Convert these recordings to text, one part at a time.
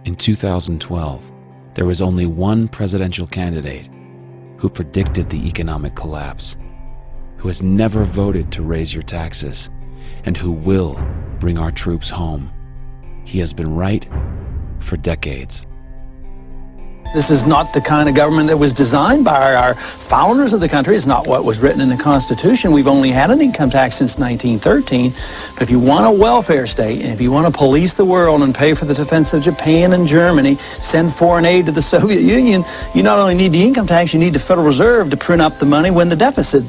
In 2012, there was only one presidential candidate who predicted the economic collapse, who has never voted to raise your taxes, and who will bring our troops home. He has been right for decades. This is not the kind of government that was designed by our founders of the country. It's not what was written in the Constitution. We've only had an income tax since 1913. But if you want a welfare state, and if you want to police the world and pay for the defense of Japan and Germany, send foreign aid to the Soviet Union, you not only need the income tax, you need the Federal Reserve to print up the money when the deficit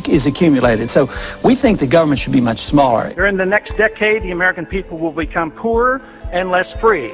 is accumulated. So we think the government should be much smaller. During the next decade, the American people will become poorer and less free,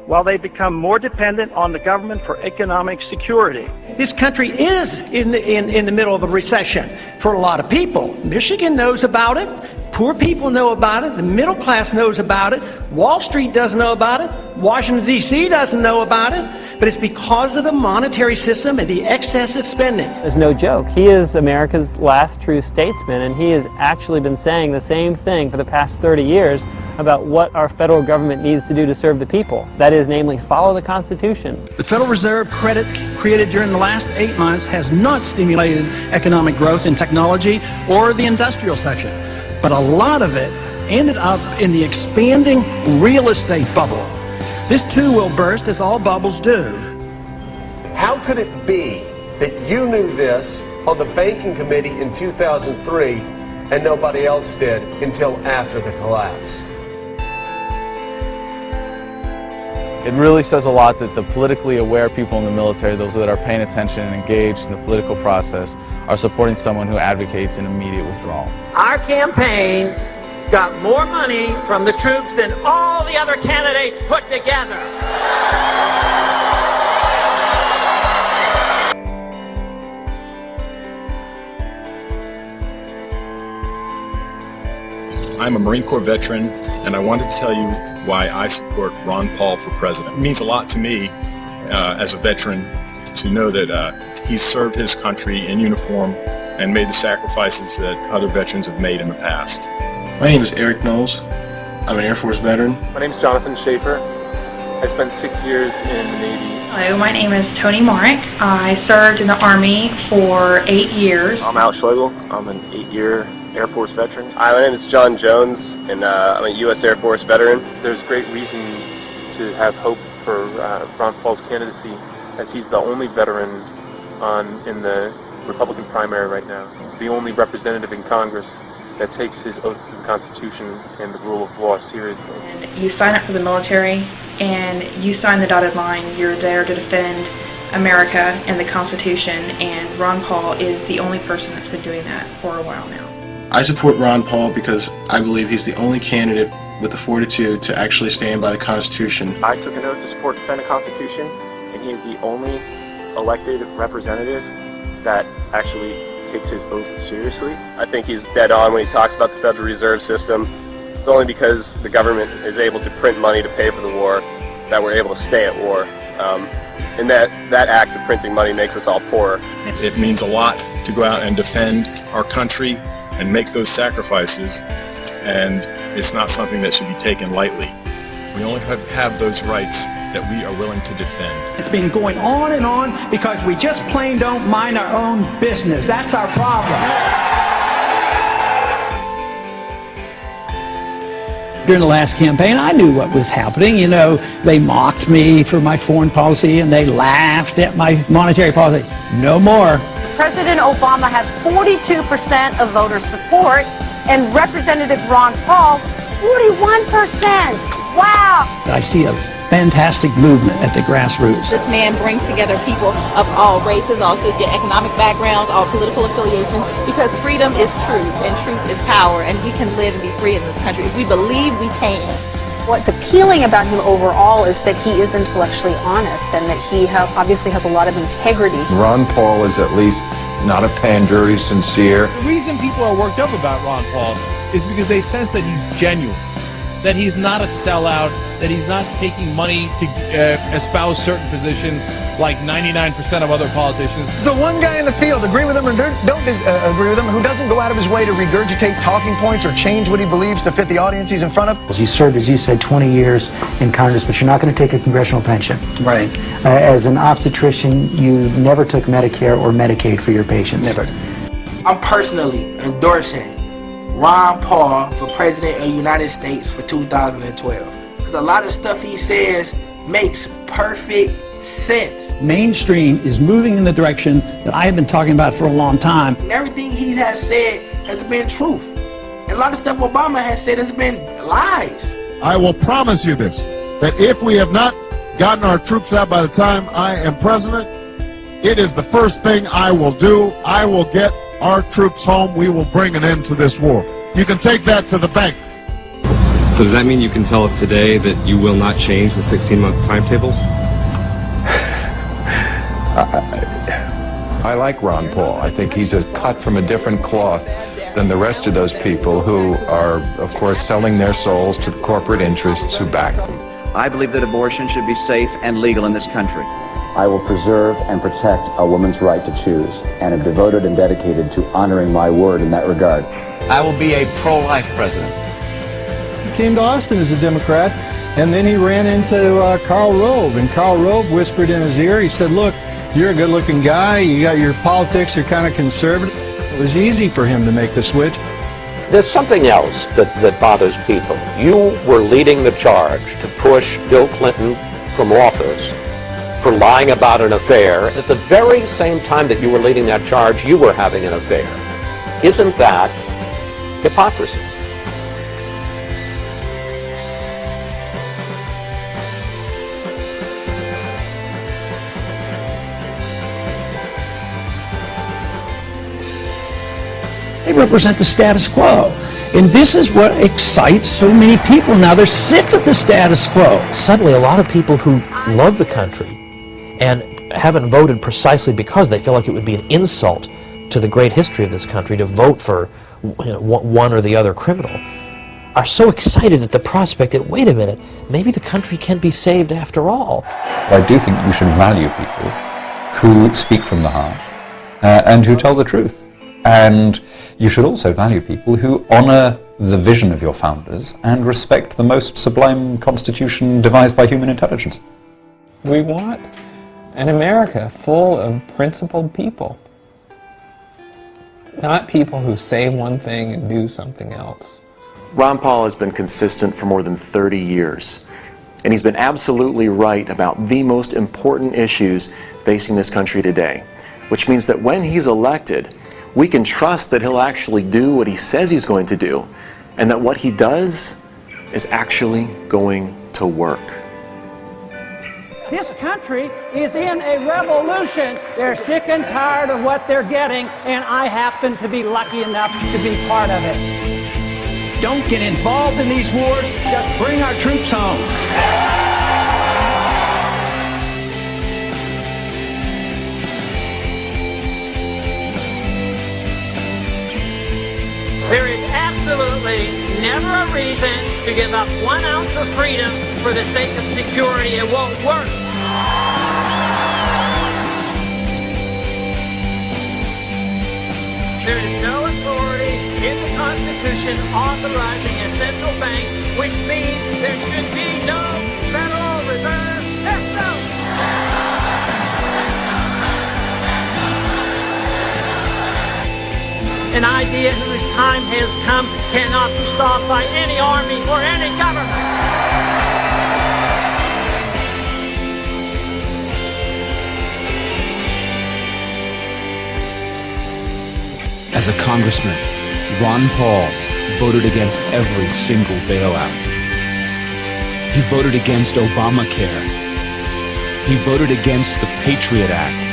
while they become more dependent on the government for economic security. This country is in the middle of a recession for a lot of people. Michigan knows about it. Poor people know about it. The middle class knows about it. Wall Street doesn't know about it. Washington, D.C. doesn't know about it. But it's because of the monetary system and the excessive spending. There's no joke. He is America's last true statesman, and he has actually been saying the same thing for the past 30 years about what our federal government needs to do to serve the people. That is, namely, follow the Constitution. The Federal Reserve credit created during the last 8 months has not stimulated economic growth in technology or the industrial section. But a lot of it ended up in the expanding real estate bubble. This too will burst, as all bubbles do. How could it be that you knew this on the banking committee in 2003 and nobody else did until after the collapse? It really says a lot that the politically aware people in the military, those that are paying attention and engaged in the political process, are supporting someone who advocates an immediate withdrawal. Our campaign got more money from the troops than all the other candidates put together. I'm a Marine Corps veteran, and I wanted to tell you why I support Ron Paul for president. It means a lot to me as a veteran to know that he's served his country in uniform and made the sacrifices that other veterans have made in the past. My name is Eric Knowles. I'm an Air Force veteran. My name is Jonathan Schaefer. I spent 6 years in the Navy. Hello, my name is Tony Morick. I served in the Army for 8 years. I'm Al Schlegel. I'm an 8-year Air Force veteran. Hi, my name is John Jones, and I'm a U.S. Air Force veteran. There's great reason to have hope for Ron Paul's candidacy, as he's the only veteran in the Republican primary right now, the only representative in Congress that takes his oath to the Constitution and the rule of law seriously. And you sign up for the military, and you sign the dotted line. You're there to defend America and the Constitution, and Ron Paul is the only person that's been doing that for a while now. I support Ron Paul because I believe he's the only candidate with the fortitude to actually stand by the Constitution. I took an oath to support and defend the Constitution, and he is the only elected representative that actually takes his oath seriously. I think he's dead on when he talks about the Federal Reserve System. It's only because the government is able to print money to pay for the war that we're able to stay at war. And that act of printing money makes us all poorer. It means a lot to go out and defend our country and make those sacrifices, and it's not something that should be taken lightly. We only have those rights that we are willing to defend. It's been going on and on because we just plain don't mind our own business. That's our problem. During the last campaign, I knew what was happening. You know, they mocked me for my foreign policy and they laughed at my monetary policy. No more. President Obama has 42% of voter support, and Representative Ron Paul, 41%. Wow! I see a fantastic movement at the grassroots. This man brings together people of all races, all socioeconomic backgrounds, all political affiliations, because freedom is truth, and truth is power, and we can live and be free in this country if we believe we can. What's appealing about him overall is that he is intellectually honest and that he obviously has a lot of integrity. Ron Paul is at least not a pander, he's sincere. The reason people are worked up about Ron Paul is because they sense that he's genuine. that he's not a sellout, that he's not taking money to espouse certain positions like 99% of other politicians. The one guy in the field, agree with him or don't agree with him, who doesn't go out of his way to regurgitate talking points or change what he believes to fit the audience he's in front of. You served, as you said, 20 years in Congress, but you're not going to take a congressional pension. Right. As an obstetrician, you never took Medicare or Medicaid for your patients. Never. I'm personally endorsing Ron Paul for President of the United States for 2012. Because a lot of stuff he says makes perfect sense. Mainstream is moving in the direction that I have been talking about for a long time. And everything he has said has been truth. And a lot of stuff Obama has said has been lies. I will promise you this, that if we have not gotten our troops out by the time I am president, it is the first thing I will do. I will get our troops home. We will bring an end to this war. You can take that to the bank. So does that mean you can tell us today that you will not change the 16-month timetable? I like Ron Paul. I think he's a cut from a different cloth than the rest of those people who are, of course, selling their souls to the corporate interests who back them. I believe that abortion should be safe and legal in this country. I will preserve and protect a woman's right to choose, and am devoted and dedicated to honoring my word in that regard. I will be a pro-life president. He came to Austin as a Democrat, and then he ran into Karl Rove, and Karl Rove whispered in his ear, he said, look, you're a good-looking guy, you got your politics are kind of conservative. It was easy for him to make the switch. There's something else that bothers people. You were leading the charge to push Bill Clinton from office for lying about an affair. At the very same time that you were leading that charge, you were having an affair. Isn't that hypocrisy? They represent the status quo. And this is what excites so many people now. They're sick of the status quo. Suddenly, a lot of people who love the country and haven't voted precisely because they feel like it would be an insult to the great history of this country to vote for one or the other criminal, are so excited at the prospect that, wait a minute, maybe the country can be saved after all. I do think you should value people who speak from the heart and who tell the truth. And you should also value people who honor the vision of your founders and respect the most sublime constitution devised by human intelligence. We want an America full of principled people, not people who say one thing and do something else. Ron Paul has been consistent for more than 30 years, and he's been absolutely right about the most important issues facing this country today, which means that when he's elected, we can trust that he'll actually do what he says he's going to do, and that what he does is actually going to work. This country is in a revolution. They're sick and tired of what they're getting, and I happen to be lucky enough to be part of it. Don't get involved in these wars, just bring our troops home. There is absolutely never a reason to give up 1 ounce of freedom for the sake of security. It won't work. There is no authority in the Constitution authorizing a central bank, which means there should be no Federal Reserve System. An idea whose time has come cannot be stopped by any army or any government. As a congressman, Ron Paul voted against every single bailout. He voted against Obamacare. He voted against the Patriot Act.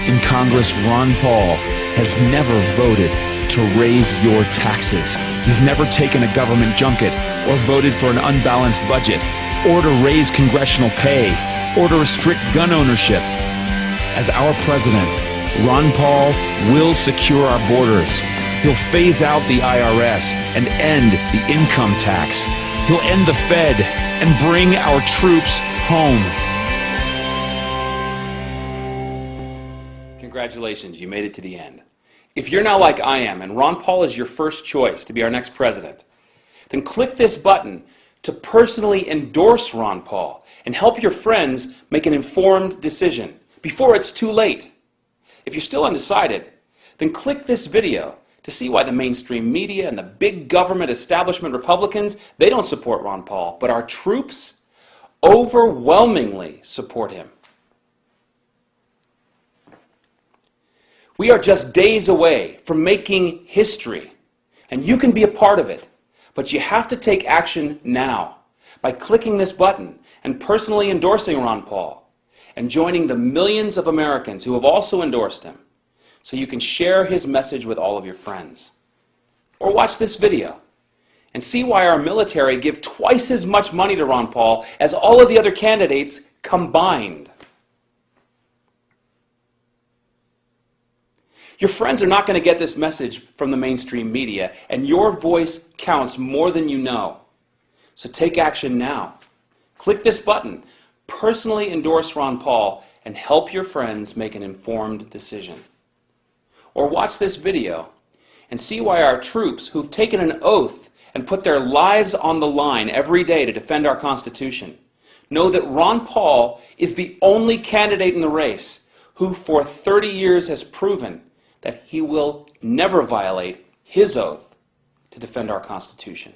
In Congress, Ron Paul has never voted to raise your taxes. He's never taken a government junket or voted for an unbalanced budget or to raise congressional pay or to restrict gun ownership. As our president, Ron Paul will secure our borders. He'll phase out the IRS and end the income tax. He'll end the Fed and bring our troops home. Congratulations, you made it to the end. If you're now like I am and Ron Paul is your first choice to be our next president, then click this button to personally endorse Ron Paul and help your friends make an informed decision before it's too late. If you're still undecided, then click this video to see why the mainstream media and the big government establishment Republicans, they don't support Ron Paul, but our troops overwhelmingly support him. We are just days away from making history, and you can be a part of it, but you have to take action now by clicking this button and personally endorsing Ron Paul and joining the millions of Americans who have also endorsed him so you can share his message with all of your friends. Or watch this video and see why our military give twice as much money to Ron Paul as all of the other candidates combined. Your friends are not going to get this message from the mainstream media, and your voice counts more than you know. So take action now. Click this button, personally endorse Ron Paul, and help your friends make an informed decision. Or watch this video and see why our troops who've taken an oath and put their lives on the line every day to defend our Constitution know that Ron Paul is the only candidate in the race who for 30 years has proven that he will never violate his oath to defend our Constitution.